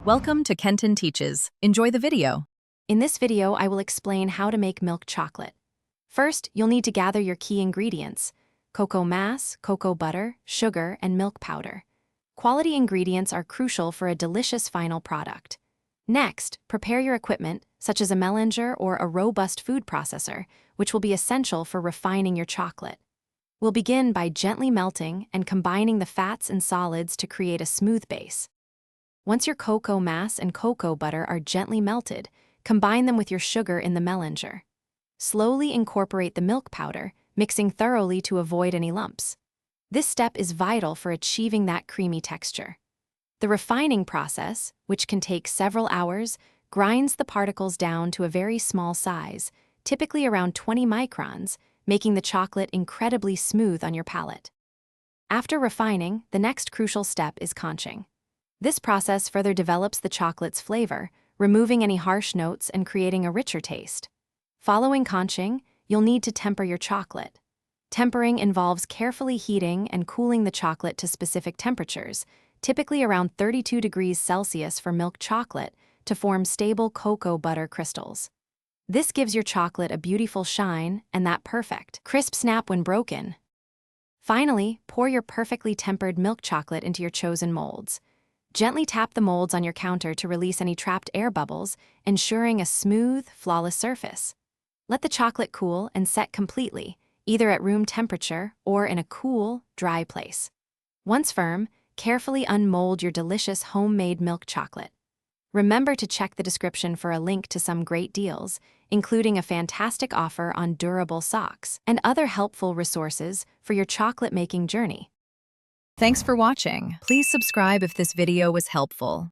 Welcome to Kenton Teaches. Enjoy the video. In this video, I will explain how to make milk chocolate. First, you'll need to gather your key ingredients: cocoa mass, cocoa butter, sugar, and milk powder. Quality ingredients are crucial for a delicious final product. Next, prepare your equipment, such as a melanger or a robust food processor, which will be essential for refining your chocolate. We'll begin by gently melting and combining the fats and solids to create a smooth base. Once your cocoa mass and cocoa butter are gently melted, combine them with your sugar in the melanger. Slowly incorporate the milk powder, mixing thoroughly to avoid any lumps. This step is vital for achieving that creamy texture. The refining process, which can take several hours, grinds the particles down to a very small size, typically around 20 microns, making the chocolate incredibly smooth on your palate. After refining, the next crucial step is conching. This process further develops the chocolate's flavor, removing any harsh notes and creating a richer taste. Following conching, you'll need to temper your chocolate. Tempering involves carefully heating and cooling the chocolate to specific temperatures, typically around 32 degrees Celsius for milk chocolate, to form stable cocoa butter crystals. This gives your chocolate a beautiful shine and that perfect, crisp snap when broken. Finally, pour your perfectly tempered milk chocolate into your chosen molds. Gently tap the molds on your counter to release any trapped air bubbles, ensuring a smooth, flawless surface. Let the chocolate cool and set completely, either at room temperature or in a cool, dry place. Once firm, carefully unmold your delicious homemade milk chocolate. Remember to check the description for a link to some great deals, including a fantastic offer on durable socks and other helpful resources for your chocolate-making journey. Thanks for watching. Please subscribe if this video was helpful.